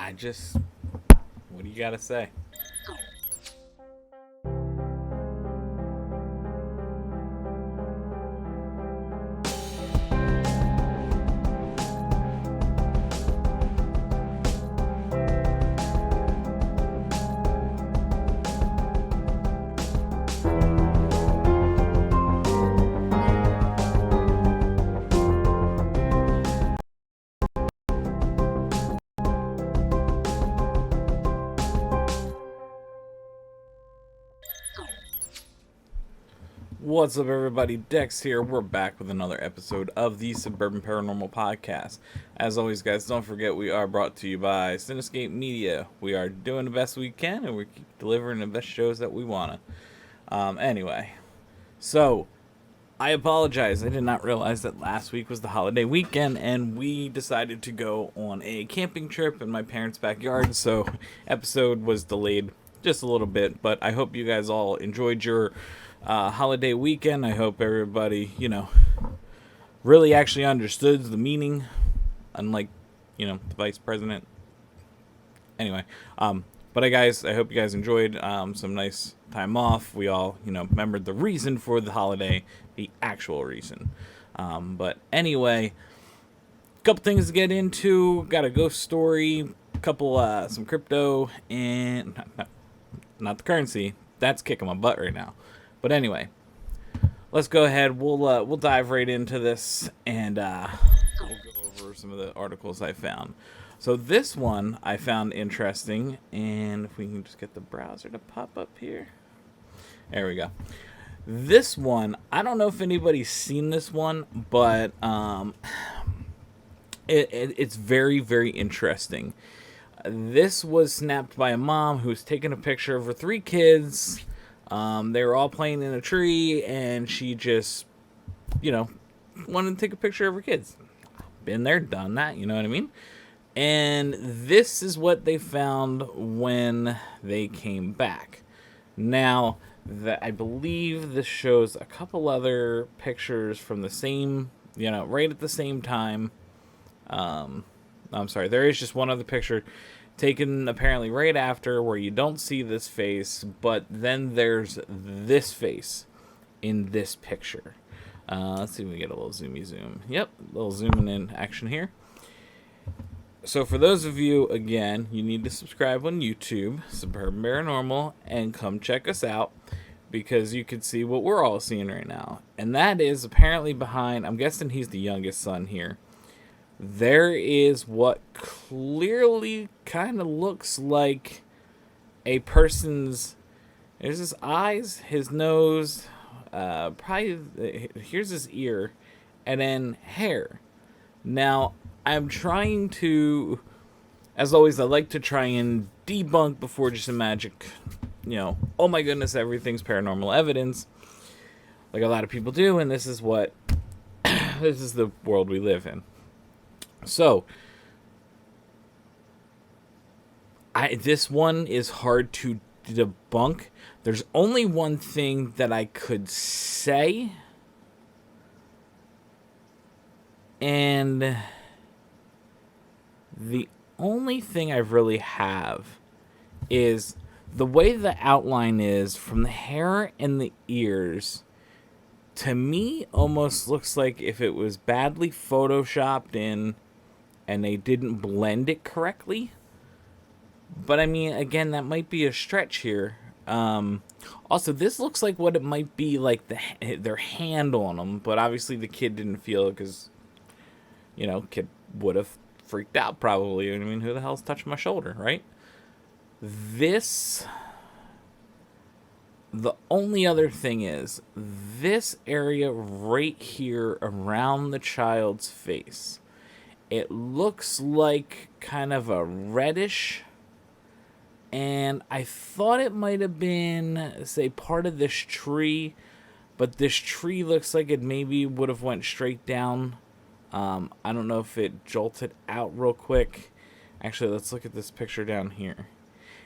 What do you gotta say? What's up, everybody? Dex here. We're back with another episode of the Suburban Paranormal Podcast. As always, guys, don't forget we are brought to you by Cinescape Media. We are doing the best we can, and we keep delivering the best shows that we want to. Anyway, so I apologize. I did not realize that last week was the holiday weekend, and we decided to go on a camping trip in my parents' backyard, so episode was delayed just a little bit, but I hope you guys all enjoyed your holiday weekend. I hope everybody, really actually understood the meaning, unlike, the vice president. Anyway, but guys, I hope you guys enjoyed some nice time off. We all, remembered the reason for the holiday, the actual reason. But anyway, couple things to get into. Got a ghost story, some crypto, and not the currency. That's kicking my butt right now. But anyway, let's go ahead. We'll dive right into this, and we'll go over some of the articles I found. So this one I found interesting, and if we can just get the browser to pop up here. There we go. This one, I don't know if anybody's seen this one, but it's very, very interesting. This was snapped by a mom who's taking a picture of her 3 kids. They were all playing in a tree, and she just, wanted to take a picture of her kids. Been there, done that, you know what I mean? And this is what they found when they came back. Now, I believe this shows a couple other pictures from the same, right at the same time. I'm sorry, there is just one other picture taken apparently right after where you don't see this face, but then there's this face in this picture. Let's see if we get a little zoomy zoom. Yep, a little zooming in action here. So for those of you, again, you need to subscribe on YouTube, Suburban Paranormal, and come check us out, because you can see what we're all seeing right now. And that is apparently behind, I'm guessing he's the youngest son here. There is what clearly kind of looks like a person's, there's his eyes, his nose, probably, here's his ear, and then hair. Now, I'm trying to, as always, I like to try and debunk before just a magic, oh my goodness, everything's paranormal evidence, like a lot of people do, and this is this is the world we live in. So, this one is hard to debunk. There's only one thing that I could say, and the only thing I really have is the way the outline is from the hair and the ears. To me, almost looks like if it was badly photoshopped in and they didn't blend it correctly. But I mean, again, that might be a stretch here. Also, this looks like what it might be like their hand on them, but obviously the kid didn't feel it because, kid would have freaked out probably. I mean, who the hell's touching my shoulder, right? The only other thing is this area right here around the child's face. It looks like kind of a reddish, and I thought it might have been, say, part of this tree, but this tree looks like it maybe would have went straight down. I don't know if it jolted out real quick. Actually, let's look at this picture down here.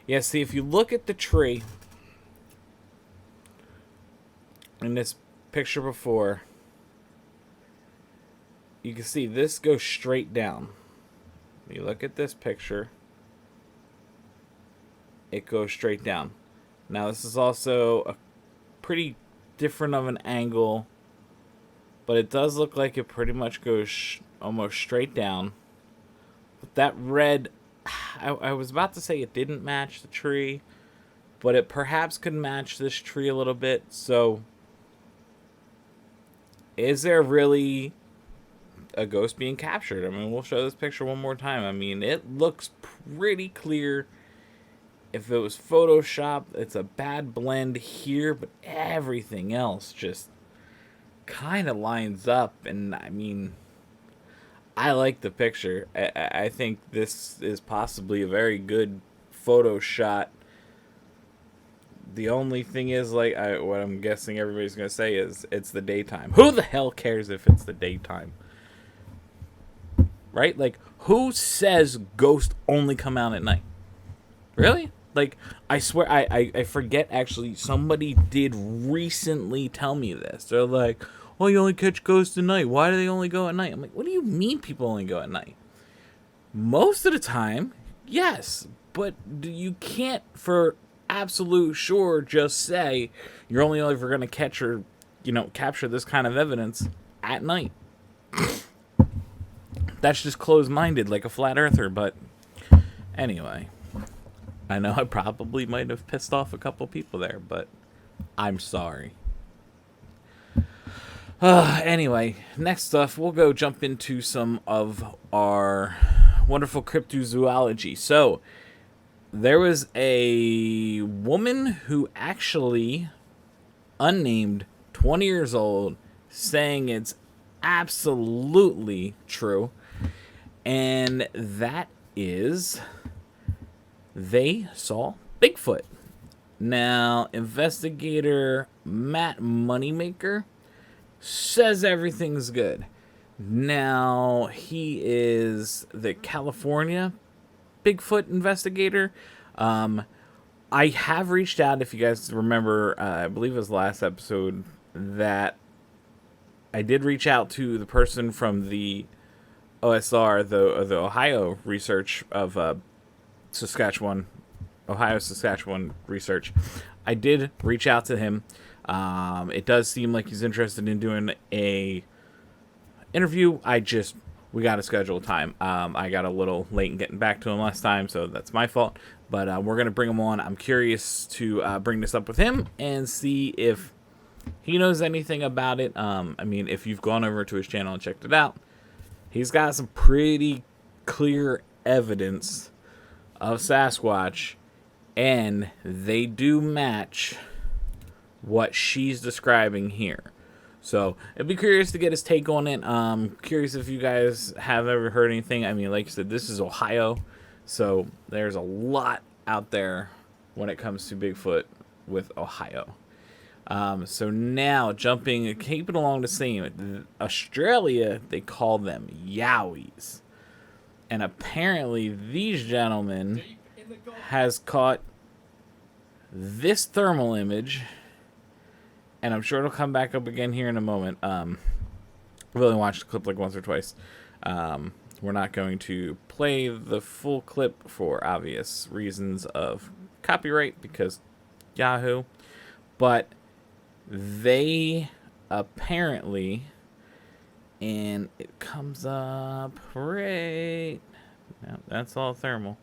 Yeah, see, if you look at the tree in this picture before, you can see this goes straight down. You look at this picture, it goes straight down. Now, this is also a pretty different of an angle, but it does look like it pretty much goes almost straight down. But that red, I was about to say it didn't match the tree, but it perhaps could match this tree a little bit. So, is there really a ghost being captured? I mean, we'll show this picture one more time. I mean, it looks pretty clear. If it was Photoshop, it's a bad blend here, but everything else just kind of lines up. And I mean, I like the picture. I think this is possibly a very good photo shot. The only thing is, like, what I'm guessing everybody's going to say is it's the daytime. Who the hell cares if it's the daytime? Right? Like, who says ghosts only come out at night? Really? Like, I swear, I forget, actually, somebody did recently tell me this. They're like, oh, you only catch ghosts at night. Why do they only go at night? I'm like, what do you mean people only go at night? Most of the time, yes. But you can't, for absolute sure, just say you're only ever going to catch or, capture this kind of evidence at night. That's just closed-minded, like a flat earther. But anyway, I know I probably might have pissed off a couple people there, but I'm sorry. Anyway, next stuff, we'll go jump into some of our wonderful cryptozoology. So, there was a woman who actually, unnamed, 20 years old, saying it's absolutely true. And that is, they saw Bigfoot. Now, investigator Matt Moneymaker says everything's good. Now, he is the California Bigfoot investigator. I have reached out, if you guys remember, I believe it was last episode, that I did reach out to the person from the OSR, the Ohio research of Saskatchewan, Ohio Saskatchewan research. I did reach out to him. It does seem like he's interested in doing a interview. We got to schedule time. I got a little late in getting back to him last time, so that's my fault. But we're going to bring him on. I'm curious to bring this up with him and see if he knows anything about it. I mean, if you've gone over to his channel and checked it out, he's got some pretty clear evidence of Sasquatch, and they do match what she's describing here. So, I'd be curious to get his take on it. Curious if you guys have ever heard anything. I mean, like I said, this is Ohio, so there's a lot out there when it comes to Bigfoot with Ohio. So now, keep it along the same. Australia, they call them yowies. And apparently, these gentlemen has caught this thermal image, and I'm sure it'll come back up again here in a moment. I've only watched the clip like once or twice. We're not going to play the full clip for obvious reasons of copyright, because Yahoo. But they apparently, and it comes up right, no, that's all thermal.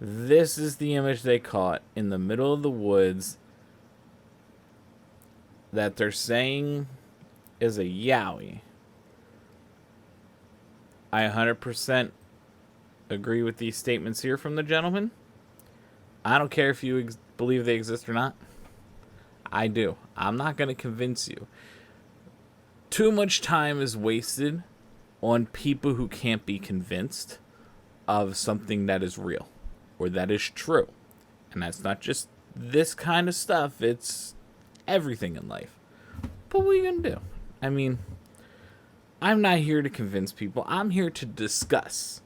This is the image they caught in the middle of the woods that they're saying is a yowie. I 100% agree with these statements here from the gentleman. I don't care if you believe they exist or not. I do. I'm not going to convince you. Too much time is wasted on people who can't be convinced of something that is real or that is true. And that's not just this kind of stuff. It's everything in life. But what are you going to do? I mean, I'm not here to convince people. I'm here to discuss.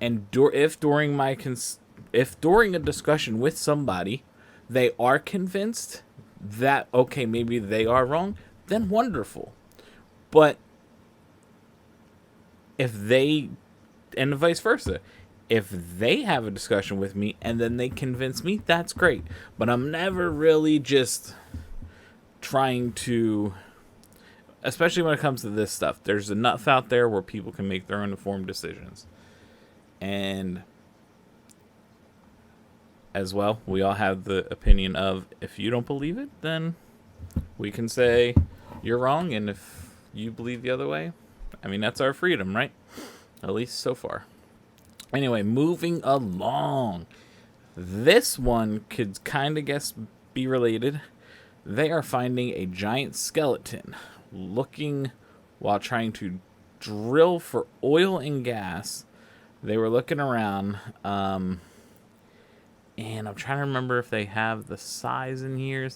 And if during a discussion with somebody, they are convinced that, okay, maybe they are wrong, then wonderful. But if they, and vice versa, If they have a discussion with me and then they convince me, that's great. But I'm never really just trying to, especially when it comes to this stuff, there's enough out there where people can make their own informed decisions. And as well, we all have the opinion of, if you don't believe it, then we can say you're wrong. And if you believe the other way, I mean, that's our freedom, right? At least so far. Anyway, moving along. This one could kind of be related. They are finding a giant skeleton looking while trying to drill for oil and gas. They were looking around, and I'm trying to remember if they have the size in here.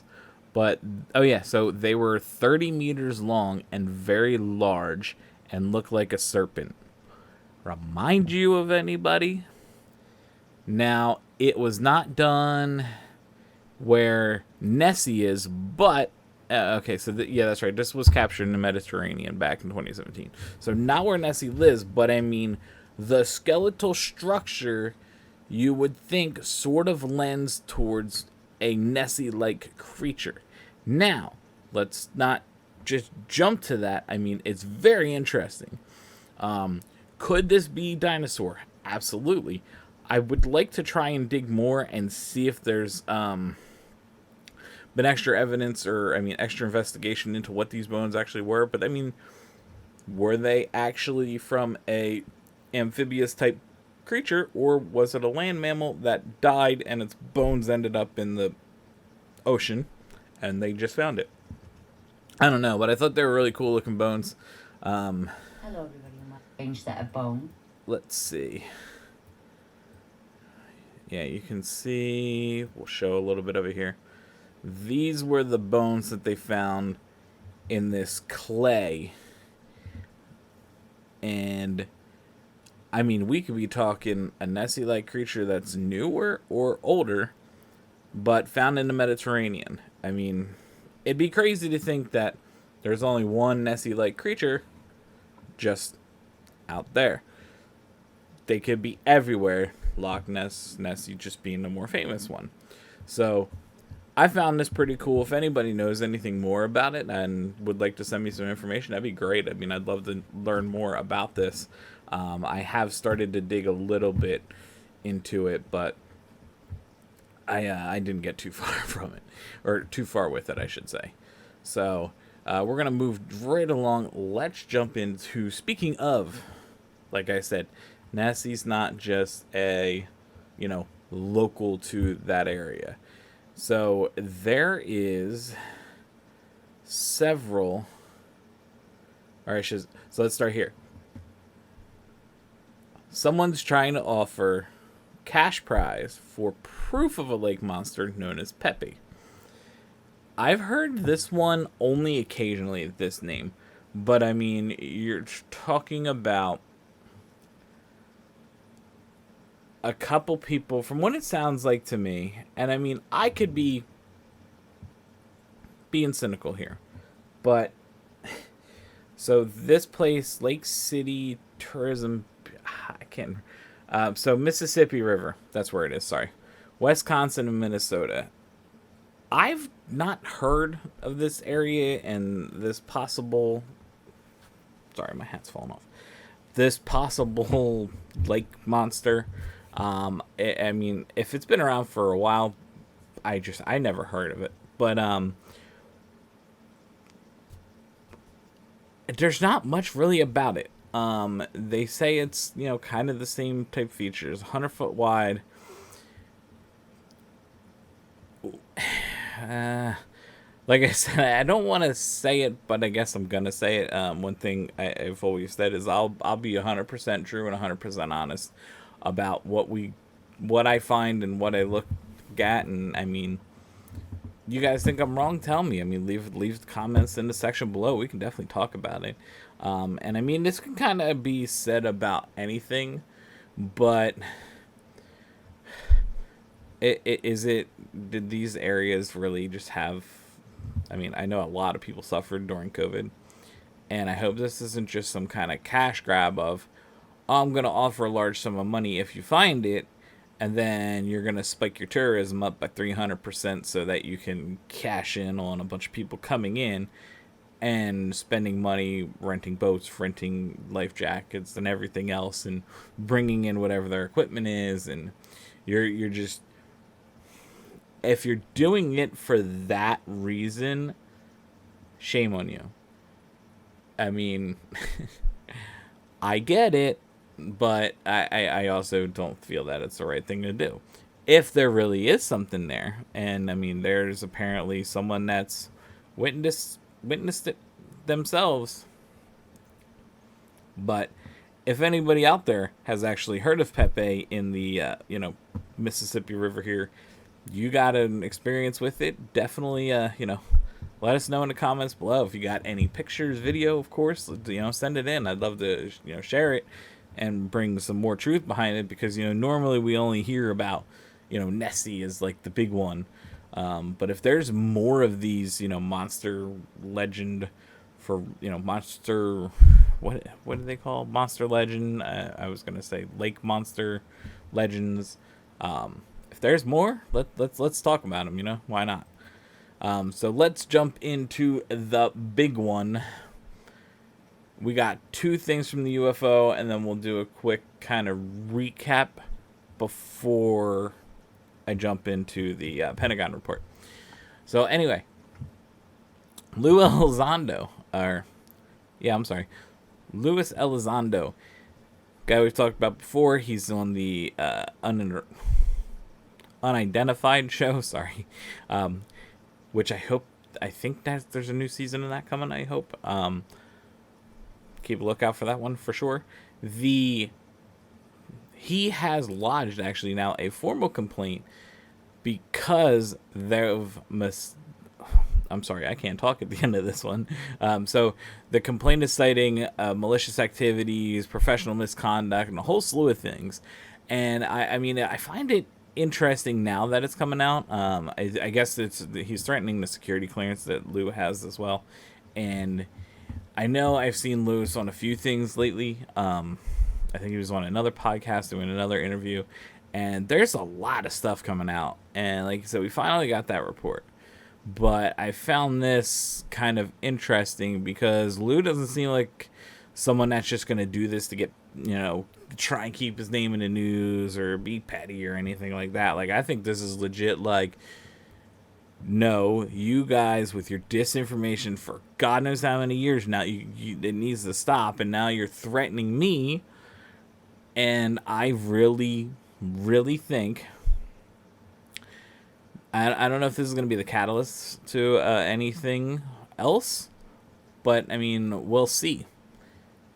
But, oh yeah, so they were 30 meters long and very large and looked like a serpent. Remind you of anybody? Now, it was not done where Nessie is, but okay, so yeah, that's right. This was captured in the Mediterranean back in 2017. So not where Nessie lives, but I mean, the skeletal structure you would think sort of lends towards a Nessie-like creature. Now, let's not just jump to that. I mean, it's very interesting. Could this be dinosaur? Absolutely. I would like to try and dig more and see if there's been extra evidence or, extra investigation into what these bones actually were. But, were they actually from a amphibious type creature, or was it a land mammal that died and its bones ended up in the ocean and they just found it? I don't know, but I thought they were really cool looking bones. Hello, everybody. Strange set of bone. Let's see. Yeah, you can see. We'll show a little bit of it here. These were the bones that they found in this clay. And, we could be talking a Nessie-like creature that's newer or older, but found in the Mediterranean. It'd be crazy to think that there's only one Nessie-like creature just out there. They could be everywhere. Loch Ness, Nessie just being the more famous one. So I found this pretty cool. If anybody knows anything more about it and would like to send me some information, that'd be great. I'd love to learn more about this. I have started to dig a little bit into it, but I didn't get too far from it, or too far with it, I should say. So we're going to move right along. Let's jump into, speaking of, like I said, Nessie's not just a, local to that area. So there is several. All right, so let's start here. Someone's trying to offer cash prize for proof of a lake monster known as Pepe. I've heard this one only occasionally, this name, but you're talking about a couple people, from what it sounds like to me, and I could be being cynical here, but so this place, Lake City Tourism, I can't, so Mississippi River, that's where it is, sorry, Wisconsin and Minnesota. I've not heard of this area and this possible, sorry, my hat's falling off, this possible lake monster. If it's been around for a while, I never heard of it, but there's not much really about it. They say it's, kind of the same type features, 100-foot wide. Like I said, I don't want to say it, but I guess I'm gonna say it. One thing I've always said is I'll be 100% true and 100% honest about what I find and what I look at, and you guys think I'm wrong, tell me. Leave comments in the section below. We can definitely talk about it. And this can kind of be said about anything, but did these areas really just have, I know a lot of people suffered during COVID, and I hope this isn't just some kind of cash grab of, I'm going to offer a large sum of money if you find it, and then you're going to spike your tourism up by 300% so that you can cash in on a bunch of people coming in and spending money renting boats, renting life jackets and everything else, and bringing in whatever their equipment is. And you're just, if you're doing it for that reason, shame on you. I mean, I get it, but I also don't feel that it's the right thing to do. If there really is something there, and I mean, there's apparently someone that's witnessed it themselves. But if anybody out there has actually heard of Pepe in the Mississippi River here, you got an experience with it, definitely let us know in the comments below. If you got any pictures, video, of course, send it in. I'd love to share it and bring some more truth behind it, because normally we only hear about Nessie is like the big one. But if there's more of these, monster legend for, monster, what do they call monster legend? I was gonna say lake monster legends. If there's more, let's talk about them. Why not? So let's jump into the big one. We got two things from the UFO, and then we'll do a quick kind of recap before I jump into the Pentagon report. So anyway, Luis Elizondo, guy we've talked about before. He's on the unidentified show, which I think that there's a new season of that coming. I hope. Keep a lookout for that one for sure. He has lodged actually now a formal complaint because I'm sorry, I can't talk at the end of this one. So the complaint is citing malicious activities, professional misconduct, and a whole slew of things. And I find it interesting now that it's coming out. I guess he's threatening the security clearance that Lou has as well. And I know I've seen Lewis on a few things lately. I think he was on another podcast doing another interview, and there's a lot of stuff coming out. And like I said, we finally got that report. But I found this kind of interesting because Lou doesn't seem like someone that's just going to do this to get, try and keep his name in the news or be petty or anything like that. Like, I think this is legit, like, no, you guys with your disinformation for God knows how many years now, it needs to stop, and now you're threatening me. And I really, really think, I don't know if this is going to be the catalyst to anything else, but I mean, we'll see.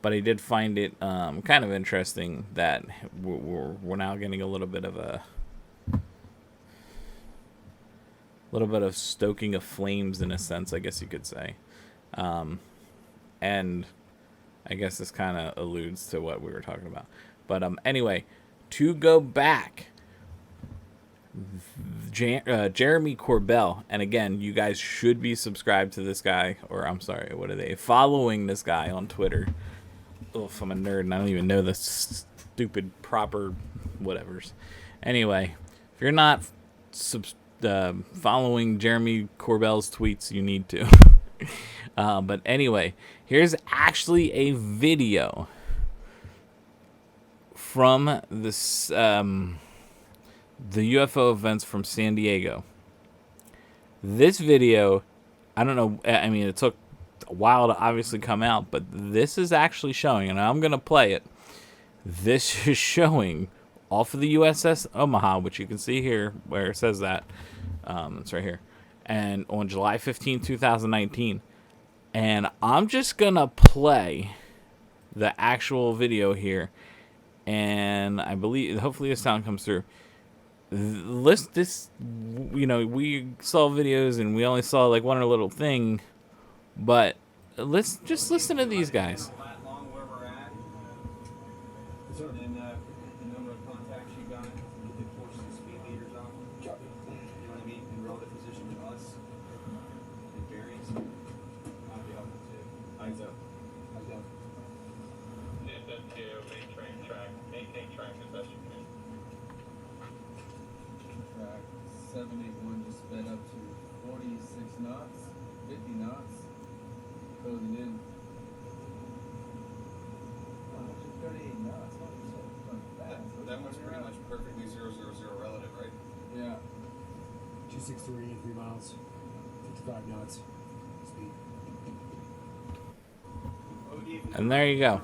But I did find it kind of interesting that we're now getting a little bit of stoking of flames, in a sense, I guess you could say. And I guess this kind of alludes to what we were talking about. But anyway, to go back, Jeremy Corbell, and again, you guys should be subscribed to this guy, or I'm sorry, following this guy on Twitter. Oof, I'm a nerd and I don't even know the stupid proper whatevers. Anyway, if you're not following Jeremy Corbell's tweets, you need to. But anyway, here's actually a video from this the UFO events from San Diego. This video, I don't know, I mean, it took a while to obviously come out, but this is actually showing, and I'm going to play it. This is showing off of the USS Omaha, which you can see here where it says that. It's right here. And on July 15, 2019. And I'm just going to play the actual video here. And I believe, hopefully the sound comes through. We saw videos and we only saw like one little thing, but let's just listen to these guys. And the number of contacts you got, you could force some speed leaders off. You know what I mean? In relative position to us, it varies. I'd be helpful too. Eyes up. Eyes up. track as best you can. Track 781 just sped up to 46 knots, 50 knots. Closing in. Wow, just 38 knots. Oh, so fast. That one's pretty much perfectly 000 relative, right? Yeah. 263, 3 miles, 55 knots speed. And there you go.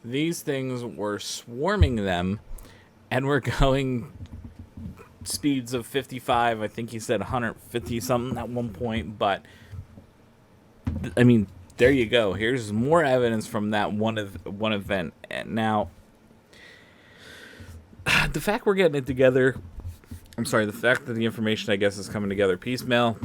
These things were swarming them, and were going speeds of 55. I think he said 150 something at one point. But I mean, there you go. Here's more evidence from that one event. And now, the fact we're getting it together. I'm sorry. The fact that the information, I guess, is coming together piecemeal.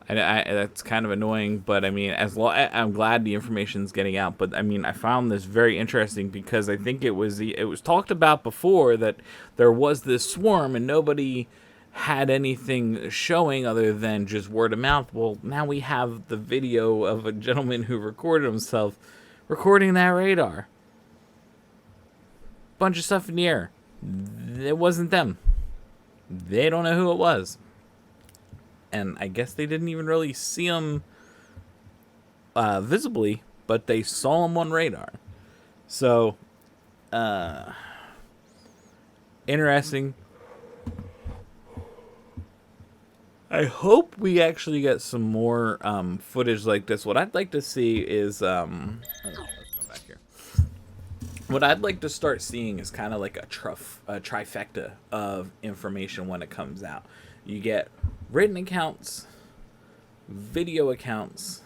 That's kind of annoying, but I mean, I'm glad the information's getting out. But I mean, I found this very interesting because I think it was talked about before that there was this swarm and nobody had anything showing other than just word of mouth. Well, now we have the video of a gentleman who recorded himself recording that radar. Bunch of stuff in the air. It wasn't them. They don't know who it was. And I guess they didn't even really see them visibly, but they saw them on radar. So, interesting. I hope we actually get some more footage like this. What I'd like to see is, let's come back here. What I'd like to start seeing is kind of like a trifecta of information when it comes out. You get written accounts, video accounts,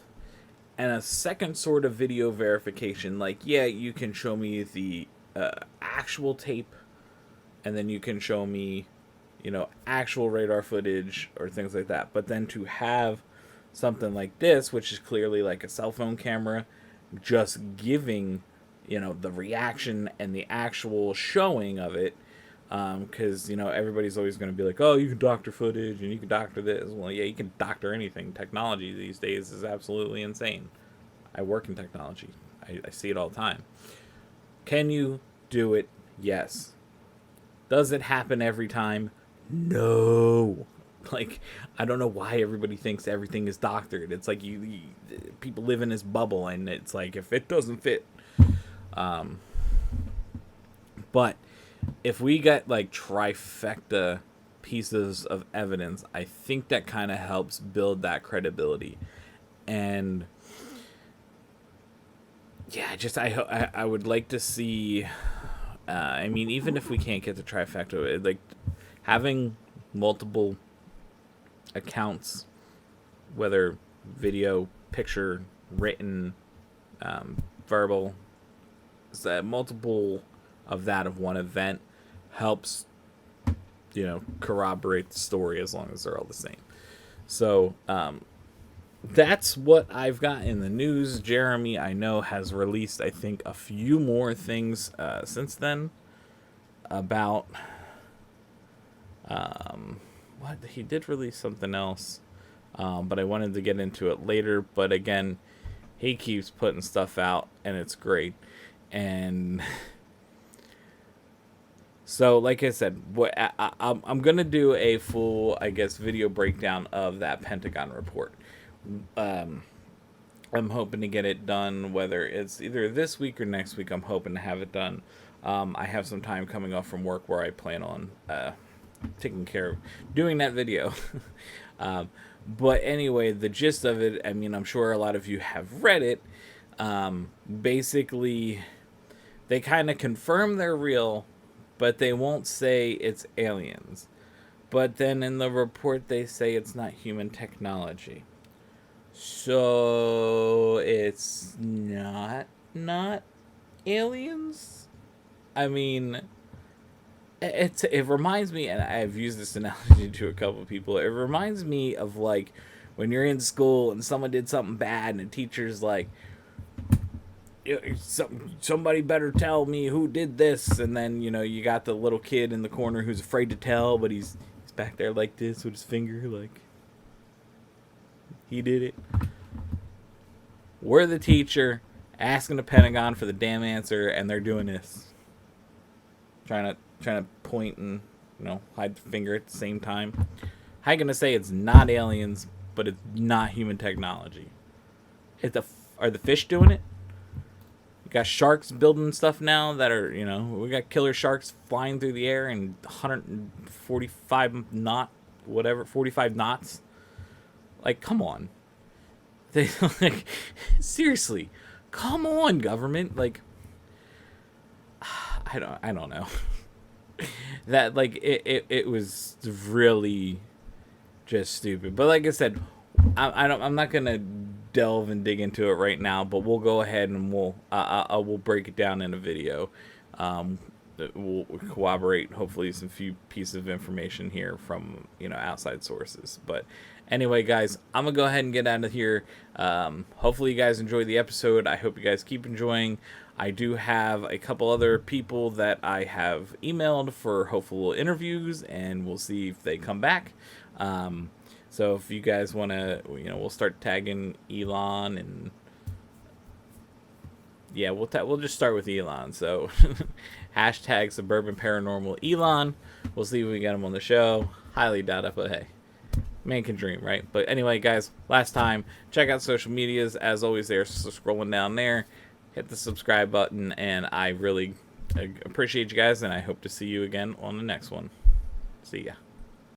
and a second sort of video verification. Like, yeah, you can show me the actual tape, and then you can show me, actual radar footage or things like that. But then to have something like this, which is clearly like a cell phone camera, just giving, the reaction and the actual showing of it. Because, everybody's always going to be like, oh, you can doctor footage and you can doctor this. Well, yeah, you can doctor anything. Technology these days is absolutely insane. I work in technology. I see it all the time. Can you do it? Yes. Does it happen every time? No. Like, I don't know why everybody thinks everything is doctored. It's like people live in this bubble, and it's like, if it doesn't fit. But if we get like trifecta pieces of evidence, I think that kind of helps build that credibility. And yeah, I would like to see, I mean, even if we can't get the trifecta, like having multiple accounts, whether video, picture, written, verbal, multiple of that of one event helps, corroborate the story as long as they're all the same. So that's what I've got in the news. Jeremy, I know, has released, I think, a few more things since then about what he did release something else, but I wanted to get into it later. But again, he keeps putting stuff out and it's great. And so, like I said, I'm going to do a full, I guess, video breakdown of that Pentagon report. I'm hoping to get it done, whether it's either this week or next week. I'm hoping to have it done. I have some time coming off from work where I plan on taking care of doing that video. But anyway, the gist of it, I mean, I'm sure a lot of you have read it. Basically, they kind of confirm they're real, but they won't say it's aliens. But then in the report, they say it's not human technology. So it's not aliens? I mean, it reminds me, and I've used this analogy to a couple of people, it reminds me of like when you're in school and someone did something bad and the teacher's like, somebody better tell me who did this, and then you got the little kid in the corner who's afraid to tell, but he's back there like this with his finger, like he did it. We're the teacher, asking the Pentagon for the damn answer, and they're doing this, trying to point and hide the finger at the same time. How you gonna say it's not aliens, but it's not human technology? Are the fish doing it? We got sharks building stuff now that are, we got killer sharks flying through the air in 145 45 knots. Like, come on. They like, seriously, come on, government. Like, I don't know. That, like, it was really just stupid. But like I said, I'm not gonna delve and dig into it right now, but we'll go ahead and we'll break it down in a video. We'll corroborate hopefully some few pieces of information here from outside sources. But anyway, guys, I'm gonna go ahead and get out of here. Hopefully you guys enjoyed the episode. I hope you guys keep enjoying. I do have a couple other people that I have emailed for hopeful interviews, and we'll see if they come back. So if you guys want to, we'll start tagging Elon, and yeah, we'll just start with Elon. So hashtag Suburban Paranormal Elon. We'll see if we get him on the show. Highly doubt it, but hey, man can dream, right? But anyway, guys, last time, check out social medias. As always, they're scrolling down there. Hit the subscribe button, and I really appreciate you guys, and I hope to see you again on the next one. See ya.